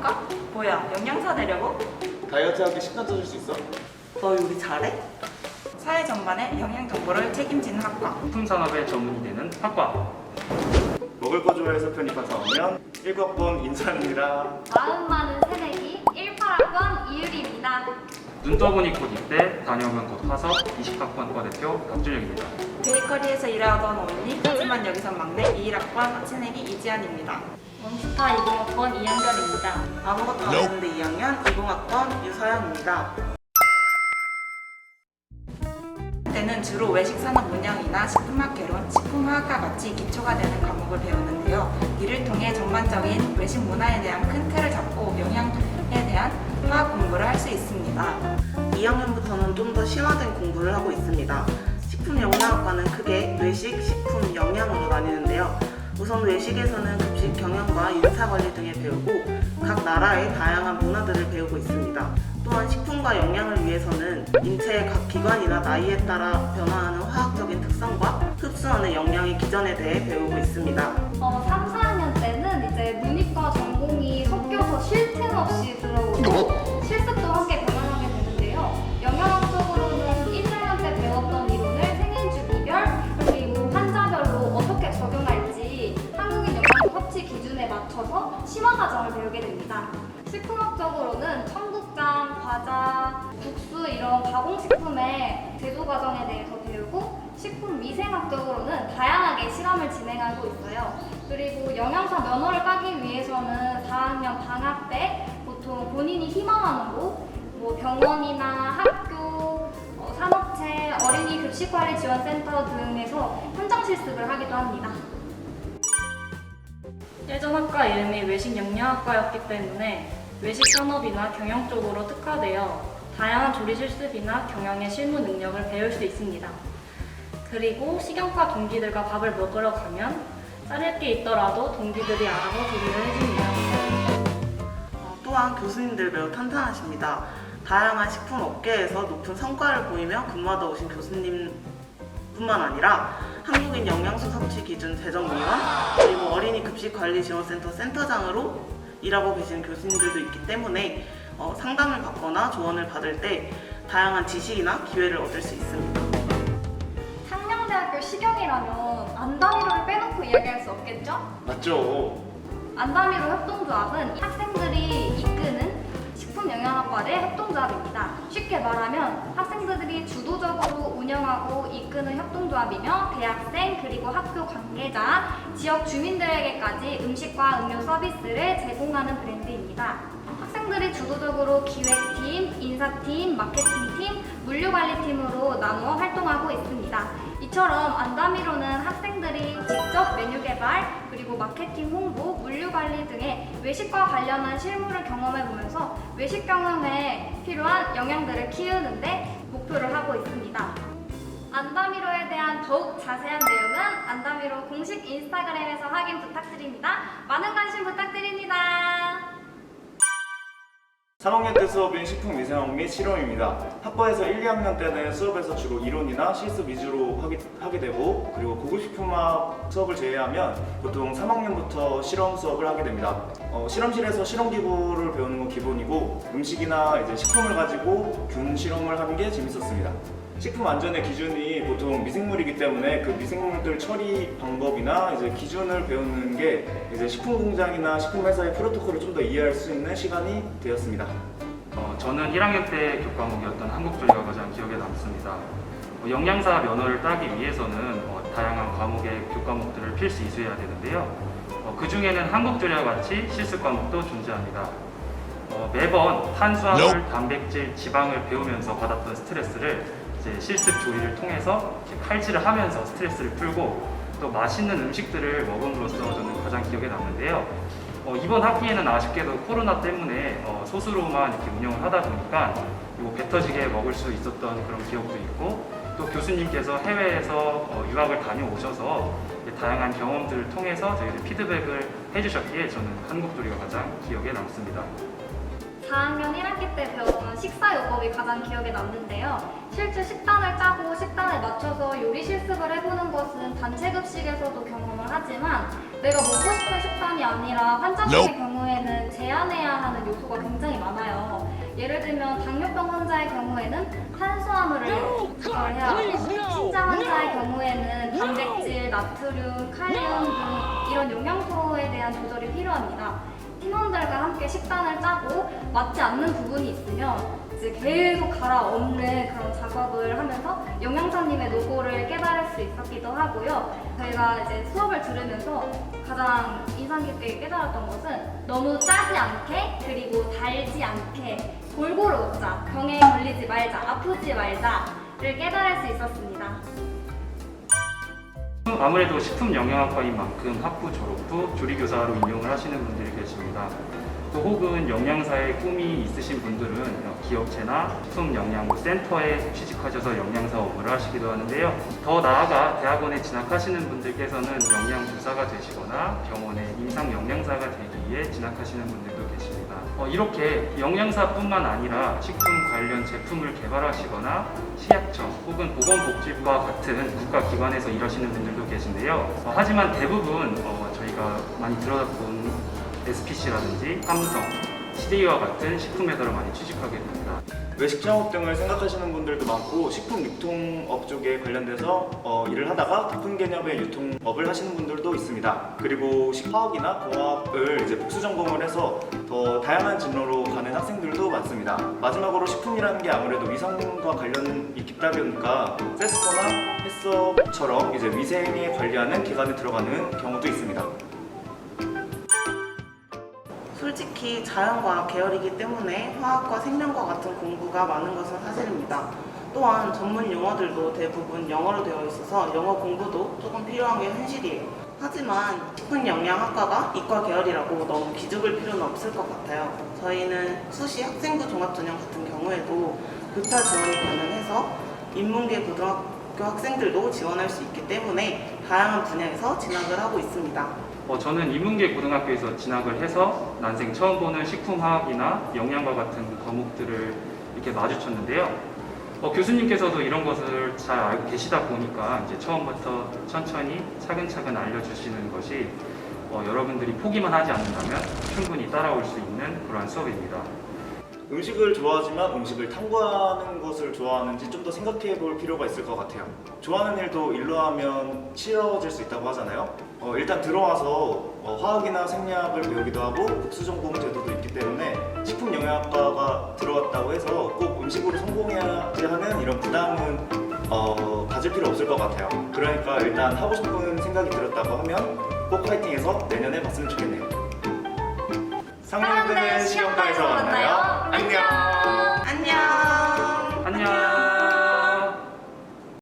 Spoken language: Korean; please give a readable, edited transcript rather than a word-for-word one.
할까? 뭐야, 영양사 되려고? 다이어트하기 식단 짜줄 수 있어? 너 요리 잘해? 사회 전반의 영양 정보를 책임지는 학과. 식품산업의 전문이 되는 학과. 먹을 거 좋아해서 편입한 4학년 1학번 인찬입니다. 마음 많은 새내기 18학번 이유리입니다. 눈 떠보니 곧 입대, 다녀오면 곧 화석, 20학번 대표 박준혁입니다. 베이커리에서 일하던 언니, 하지만 여기선 막내 21학번 새내기 이지안입니다. 원스타 20학번 이한결입니다. 아무것도 안 했는데 2학년 20학번 유서연입니다. 때는 주로 외식산업 운영이나 식품학 개론, 식품화학과 같이 기초가 되는 과목을 배우는데요. 이를 통해 전반적인 외식 문화에 대한 큰 틀을 잡고 영양에 대한 화학 공부를 할 수 있습니다. 2학년부터는 좀 더 심화된 공부를 하고 있습니다. 식품영양학과는 크게 외식, 식품, 영양으로 나뉘는데요. 우선 외식에서는 급식 경영과 인사관리 등을 배우고 각 나라의 다양한 문화들을 배우고 있습니다. 또한 식품과 영양을 위해서는 인체의 각 기관이나 나이에 따라 변화하는 화학적인 특성과 흡수하는 영양의 기전에 대해 배우고 있습니다. 3, 4학년 때는 이제 문이과 전공이 섞여서 쉴 틈 없이 들어오고 실습도 함께 병행하게 되는데요. 영양학적으로는 1, 2학년 때 배웠던 이론을 생인주기별 그리고 환자별로 어떻게 적용할지 한국인 영양소 섭취 기준에 맞춰서 심화 과정을 배우게 됩니다. 식품학적으로는 청국장, 과자, 국수 이런 가공식품의 제조 과정에 대해서 배우고 식품 위생학적으로는 다양하게 실험을 진행하고 있어요. 그리고 영양사 면허를 따기 위해서는 4학년 방학 때 보통 본인이 희망하는 곳, 뭐 병원이나 학교, 산업체, 어린이 급식관리지원센터 등에서 현장 실습을 하기도 합니다. 예전 학과 이름이 외식영양학과였기 때문에 외식 산업이나 경영 쪽으로 특화되어 다양한 조리 실습이나 경영의 실무 능력을 배울 수 있습니다. 그리고 식영과 동기들과 밥을 먹으러 가면 짜릴 게 있더라도 동기들이 알아서 조리를 해줍니다. 또한 교수님들 매우 탄탄하십니다. 다양한 식품 업계에서 높은 성과를 보이며 근무하다 오신 교수님뿐만 아니라 한국인 영양소 섭취 기준 제정위원 그리고 어린이 급식관리지원센터 센터장으로 일하고 계시는 교수님들도 있기 때문에 상담을 받거나 조언을 받을 때 다양한 지식이나 기회를 얻을 수 있습니다. 상명대학교 식영이라면 안다미로를 빼놓고 이야기할 수 없겠죠? 맞죠? 안다미로 협동조합은 학생들이 이끄는 식품영양학과의 협동조합입니다. 쉽게 말하면 학생들이 주도적으로 운영하고 이끄는 협동조합이며 대학생 그리고 학교 관계자, 지역 주민들에게까지 음식과 음료 서비스를 제공하는 브랜드입니다. 학생들이 주도적으로 기획팀, 인사팀, 마케팅팀, 물류관리팀으로 나누어 활동하고 있습니다. 이처럼 안다미로는 학생들이 직접 메뉴 개발, 그리고 마케팅 홍보, 물류관리 등의 외식과 관련한 실무를 경험해보면서 외식 경영에 필요한 영양들을 키우는데 목표를 하고 있습니다. 안다미로에 대한 더욱 자세한 내용은 안다미로 공식 인스타그램에서 확인 부탁드립니다. 많은 관심 부탁드립니다. 3학년 때 수업인 식품위생학 및 실험입니다. 학과에서 1, 2학년 때는 수업에서 주로 이론이나 실습 위주로 하게 되고 그리고 고급식품학 수업을 제외하면 보통 3학년부터 실험 수업을 하게 됩니다. 실험실에서 실험기구를 배우는 건 기본이고 음식이나 이제 식품을 가지고 균 실험을 하는 게 재밌었습니다. 식품 안전의 기준이 보통 미생물이기 때문에 그 미생물들 처리 방법이나 이제 기준을 배우는 게 이제 식품 공장이나 식품 회사의 프로토콜을 좀 더 이해할 수 있는 시간이 되었습니다. 저는 1학년 때 교과목이었던 한국조리가 가장 기억에 남습니다. 영양사 면허를 따기 위해서는 다양한 과목의 교과목들을 필수 이수해야 되는데요. 그 중에는 한국조리와 같이 실습 과목도 존재합니다. 매번 탄수화물, 단백질, 지방을 배우면서 받았던 스트레스를 이제 실습 조리를 통해서 칼질을 하면서 스트레스를 풀고 또 맛있는 음식들을 먹음으로써 저는 가장 기억에 남는데요. 이번 학기에는 아쉽게도 코로나 때문에 소수로만 이렇게 운영을 하다 보니까 배 터지게 먹을 수 있었던 그런 기억도 있고 또 교수님께서 해외에서 유학을 다녀오셔서 다양한 경험들을 통해서 저희들 피드백을 해주셨기에 저는 한국조리가 가장 기억에 남습니다. 4학년 1학기 때 배웠던 식사요법이 가장 기억에 남는데요. 실제 식단을 짜고 식단에 맞춰서 요리 실습을 해보는 것은 단체급식에서도 경험을 하지만 내가 먹고 싶은 식단이 아니라 환자분의 경우에는 제한해야 하는 요소가 굉장히 많아요. 예를 들면 당뇨병 환자의 경우에는 탄수화물을 조절해야 하고, 신장 환자의 경우에는 단백질, 나트륨, 칼륨 등 이런 영양소에 대한 조절이 필요합니다. 팀원들과 함께 식단을 짜고 맞지 않는 부분이 있으면 이제 계속 갈아엎는 그런 작업을 하면서 영양사님의 노고를 깨달을 수 있었기도 하고요. 저희가 이제 수업을 들으면서 가장 인상 깊게 깨달았던 것은 너무 짜지 않게, 그리고 달지 않게 골고루 먹자, 병에 걸리지 말자, 아프지 말자를 깨달을 수 있었습니다. 아무래도 식품 영양학과인 만큼 학부 졸업 후 조리교사로 임용을 하시는 분들이 계십니다. 또 혹은 영양사에 꿈이 있으신 분들은 기업체나 식품영양센터에 취직하셔서 영양사 업무를 하시기도 하는데요. 더 나아가 대학원에 진학하시는 분들께서는 영양교사가 되시거나 병원의 임상영양사가 되기 위해 진학하시는 분들도 계십니다. 이렇게 영양사뿐만 아니라 식품 관련 제품을 개발하시거나 식약청 혹은 보건복지부와 같은 국가기관에서 일하시는 분들도 계신데요. 하지만 대부분 저희가 많이 들어본 SPC라든지 삼성, CD와 같은 식품 회사를 많이 취직하게 됩니다. 외식 창업 등을 생각하시는 분들도 많고 식품 유통업 쪽에 관련돼서 일을 하다가 높은 개념의 유통업을 하시는 분들도 있습니다. 그리고 화학이나 공학을 이제 복수 전공을 해서 더 다양한 진로로 가는 학생들도 많습니다. 마지막으로 식품이라는 게 아무래도 위생과 관련이 깊다 보니까 세스코나 햇섭처럼 이제 위생에 관리하는 기관에 들어가는 경우도 있습니다. 솔직히 자연과학 계열이기 때문에 화학과 생명과 같은 공부가 많은 것은 사실입니다. 또한 전문 용어들도 대부분 영어로 되어 있어서 영어 공부도 조금 필요한 게 현실이에요. 하지만 식품영양학과가 이과 계열이라고 너무 기죽을 필요는 없을 것 같아요. 저희는 수시 학생부 종합전형 같은 경우에도 교차 지원이 가능해서 인문계 고등학교 학생들도 지원할 수 있기 때문에 다양한 분야에서 진학을 하고 있습니다. 저는 인문계 고등학교에서 진학을 해서 난생 처음 보는 식품화학이나 영양과 같은 과목들을 이렇게 마주쳤는데요. 교수님께서도 이런 것을 잘 알고 계시다 보니까 이제 처음부터 천천히 차근차근 알려주시는 것이 여러분들이 포기만 하지 않는다면 충분히 따라올 수 있는 그러한 수업입니다. 음식을 좋아하지만 음식을 탐구하는 것을 좋아하는지 좀 더 생각해 볼 필요가 있을 것 같아요. 좋아하는 일도 일로 하면 싫어질 수 있다고 하잖아요. 일단 들어와서 화학이나 생리학을 배우기도 하고 복수전공 제도도 있기 때문에 식품영양학과가 들어왔다고 해서 꼭 음식으로 성공해야지 하는 이런 부담은 가질 필요 없을 것 같아요. 그러니까 일단 하고 싶은 생각이 들었다고 하면 꼭 파이팅해서 내년에 봤으면 좋겠네요. 상영대는 시험관에서 만나요.